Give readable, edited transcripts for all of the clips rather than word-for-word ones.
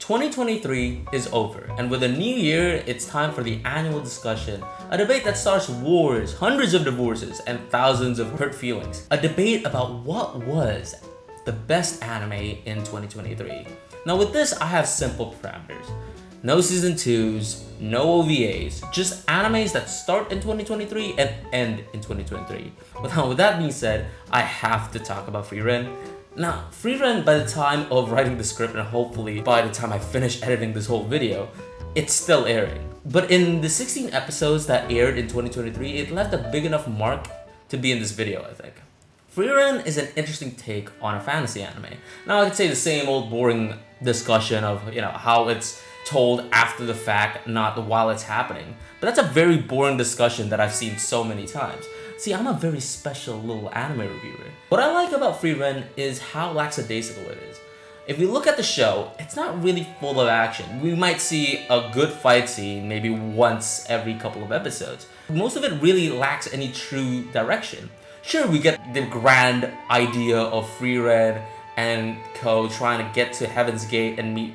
2023 is over, and with a new year, it's time for the annual discussion, a debate that starts wars, hundreds of divorces, and thousands of hurt feelings. A debate about what was the best anime in 2023. Now with this, I have simple parameters. No season 2s, no OVAs, just animes that start in 2023 and end in 2023. Now with that being said, I have to talk about Frieren. Now, Frieren, by the time of writing the script and hopefully by the time I finish editing this whole video, it's still airing. But in the 16 episodes that aired in 2023, it left a big enough mark to be in this video, I think. Frieren is an interesting take on a fantasy anime. Now, I could say the same old boring discussion of, how it's told after the fact, not while it's happening. But that's a very boring discussion that I've seen so many times. See, I'm a very special little anime reviewer. What I like about Frieren is how lackadaisical it is. If you look at the show, it's not really full of action. We might see a good fight scene maybe once every couple of episodes. Most of it really lacks any true direction. Sure, we get the grand idea of Frieren and Ko trying to get to Heaven's Gate and meet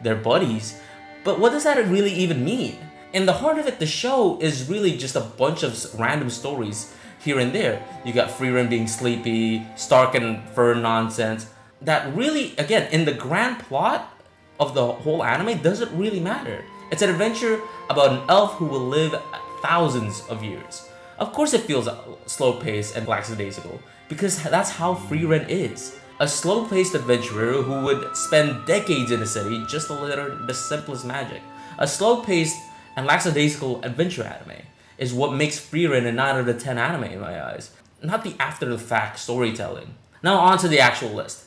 their buddies, but what does that really even mean? In the heart of it, the show is really just a bunch of random stories here and there. You got Frieren being sleepy, Stark and Fern nonsense. That really, again, in the grand plot of the whole anime, doesn't really matter. It's an adventure about an elf who will live thousands of years. Of course it feels slow-paced and lackadaisical, because that's how Frieren is. A slow-paced adventurer who would spend decades in a city just to learn the simplest magic. A slow-paced and lackadaisical adventure anime is what makes Frieren a 9 out of 10 anime in my eyes, not the after-the-fact storytelling. Now on to the actual list.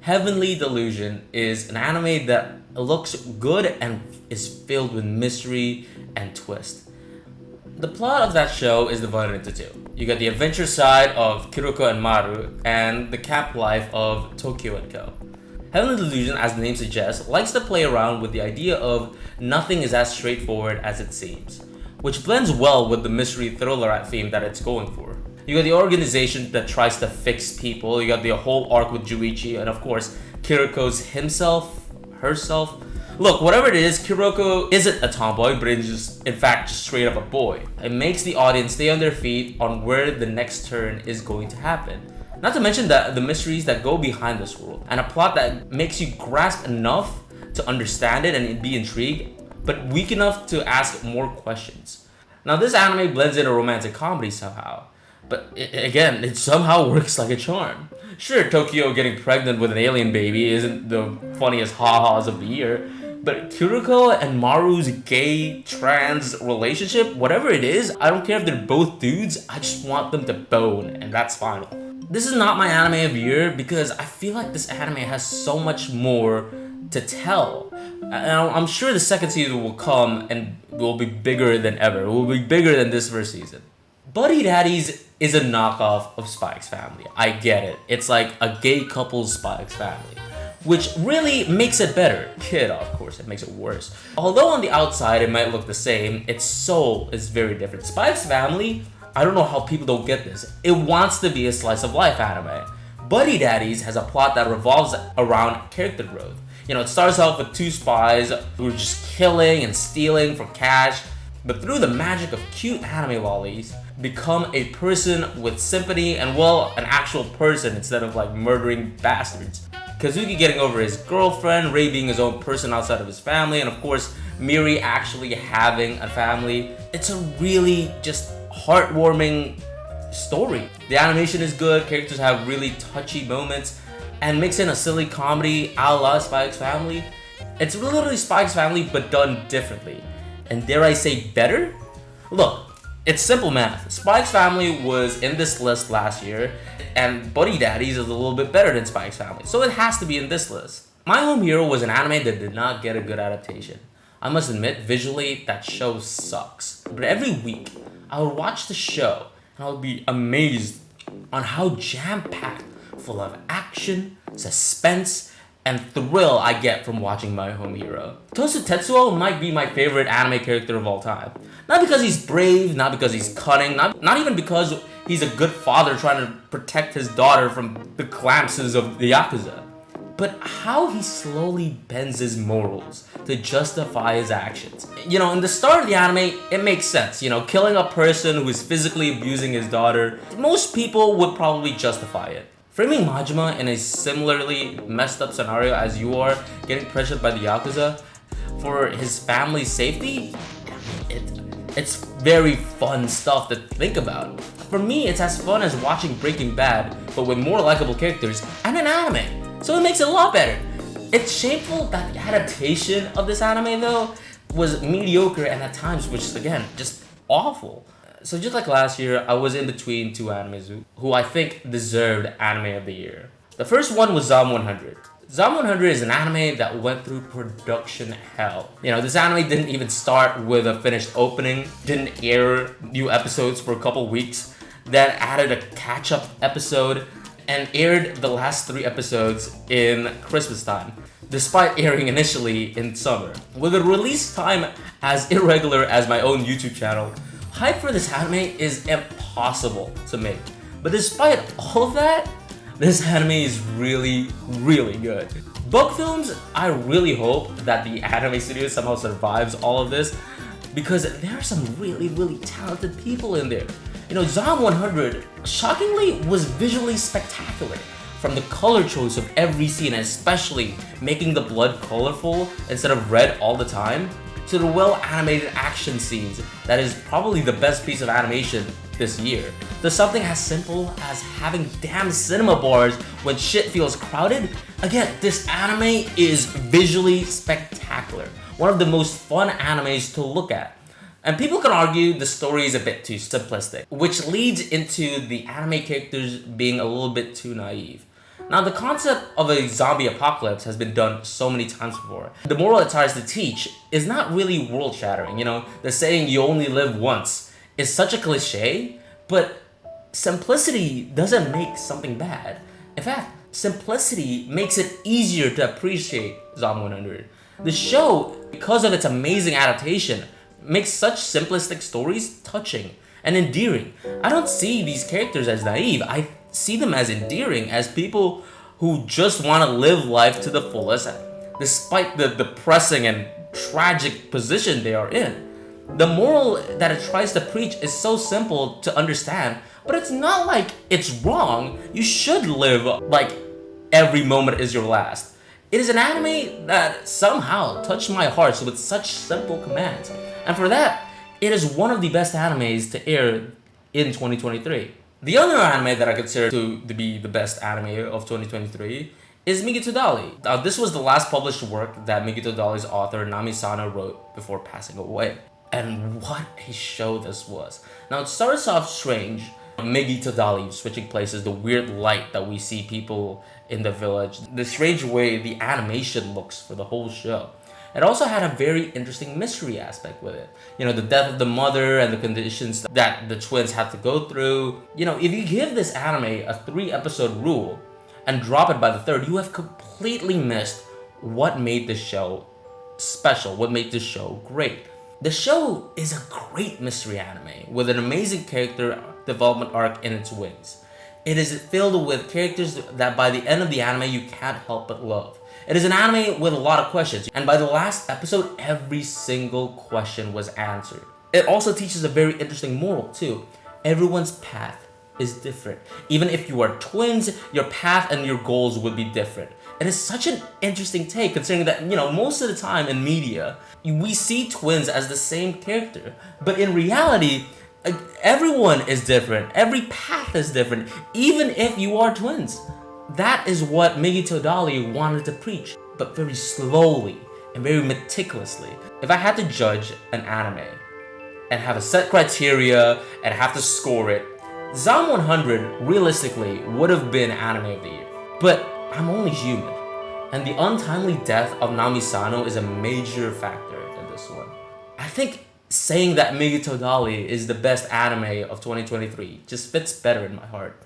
Heavenly Delusion is an anime that looks good and is filled with mystery and twist. The plot of that show is divided into two. You got the adventure side of Kuroko and Maru, and the camp life of Tokyo and Ko. Heavenly Delusion, as the name suggests, likes to play around with the idea of nothing is as straightforward as it seems, which blends well with the mystery thriller theme that it's going for. You got the organization that tries to fix people, you got the whole arc with Juichi, and of course, Kuroko's herself. Look, whatever it is, Kuroko isn't a tomboy, but it's in fact just straight up a boy. It makes the audience stay on their feet on where the next turn is going to happen. Not to mention the mysteries that go behind this world, and a plot that makes you grasp enough to understand it and be intrigued, but weak enough to ask more questions. Now this anime blends in a romantic comedy somehow, but it somehow works like a charm. Sure, Tokyo getting pregnant with an alien baby isn't the funniest ha-has of the year, but Kuroko and Maru's gay, trans relationship, whatever it is, I don't care if they're both dudes, I just want them to bone, and that's final. This is not my anime of the year because I feel like this anime has so much more to tell. And I'm sure the second season will come and will be bigger than ever. It will be bigger than this first season. Buddy Daddies is a knockoff of Spy X Family. I get it. It's like a gay couple's Spy X Family, which really makes it better. Kid, of course, it makes it worse. Although on the outside it might look the same, its soul is very different. Spy X Family, I don't know how people don't get this. It wants to be a slice of life anime. Buddy Daddies has a plot that revolves around character growth. It starts off with two spies who are just killing and stealing for cash, but through the magic of cute anime lollies, become a person with sympathy and, an actual person instead of murdering bastards. Kazuki getting over his girlfriend, Rei being his own person outside of his family, and of course, Miri actually having a family. It's a really just heartwarming story. The animation is good, characters have really touchy moments, and mix in a silly comedy a la Spy X Family. It's literally Spy X Family but done differently. And dare I say better? Look, it's simple math. Spy X Family was in this list last year, and Buddy Daddies is a little bit better than Spy X Family, so it has to be in this list. My Home Hero was an anime that did not get a good adaptation. I must admit, visually, that show sucks. But every week, I would watch the show, and I would be amazed on how jam-packed, full of action, suspense, and thrill I get from watching My Home Hero. Tosu Tetsuo might be my favorite anime character of all time. Not because he's brave, not because he's cunning, not even because he's a good father trying to protect his daughter from the clamps of the Yakuza. but how he slowly bends his morals to justify his actions. In the start of the anime, it makes sense. Killing a person who is physically abusing his daughter, most people would probably justify it. Framing Majima in a similarly messed up scenario as you are, getting pressured by the Yakuza for his family's safety, it's very fun stuff to think about. For me, it's as fun as watching Breaking Bad, but with more likable characters and an anime. So it makes it a lot better. It's shameful that the adaptation of this anime, though, was mediocre and at times, which again, just awful. So just like last year, I was in between two animes who I think deserved Anime of the Year. The first one was Zom 100. Zom 100 is an anime that went through production hell. This anime didn't even start with a finished opening, didn't air new episodes for a couple weeks, then added a catch-up episode, and aired the last 3 episodes in Christmas time, despite airing initially in summer. With a release time as irregular as my own YouTube channel, hype for this anime is impossible to make. But despite all of that, this anime is really, really good. Bug Films, I really hope that the anime studio somehow survives all of this, because there are some really, really talented people in there. Zom 100, shockingly, was visually spectacular. From the color choice of every scene, especially making the blood colorful instead of red all the time, to the well-animated action scenes that is probably the best piece of animation this year. To something as simple as having damn cinema bars when shit feels crowded. Again, this anime is visually spectacular. One of the most fun animes to look at. And people can argue the story is a bit too simplistic, which leads into the anime characters being a little bit too naive. Now, the concept of a zombie apocalypse has been done so many times before. The moral it tries to teach is not really world-shattering. The saying "you only live once" is such a cliche, but simplicity doesn't make something bad. In fact, simplicity makes it easier to appreciate Zom 100. The show, because of its amazing adaptation, makes such simplistic stories touching and endearing. I don't see these characters as naive. I see them as endearing, as people who just want to live life to the fullest despite the depressing and tragic position they are in. The moral that it tries to preach is so simple to understand, but it's not like it's wrong. You should live like every moment is your last. It is an anime that somehow touched my heart with such simple commands. And for that, it is one of the best animes to air in 2023. The other anime that I consider to be the best anime of 2023 is Migi Todali. Now, this was the last published work that Migi Todali's author Nami Sano wrote before passing away. And what a show this was. Now, it starts off strange. Migi Todali switching places, the weird light that we see people in the village, the strange way the animation looks for the whole show. It also had a very interesting mystery aspect with it. The death of the mother and the conditions that the twins had to go through. If you give this anime a 3-episode rule and drop it by the 3rd, you have completely missed what made the show special, what made the show great. The show is a great mystery anime with an amazing character development arc in its wings. It is filled with characters that by the end of the anime you can't help but love. It is an anime with a lot of questions, and by the last episode, every single question was answered. It also teaches a very interesting moral too. Everyone's path is different. Even if you are twins, your path and your goals would be different. It is such an interesting take, considering that, most of the time in media, we see twins as the same character. But in reality, everyone is different. Every path is different, even if you are twins. That is what Migi Todali wanted to preach, but very slowly and very meticulously. If I had to judge an anime and have a set criteria and have to score it, Zom 100 realistically would have been Anime of the Year. But I'm only human, and the untimely death of Nami Sano is a major factor in this one. I think saying that Migi Todali is the best anime of 2023 just fits better in my heart.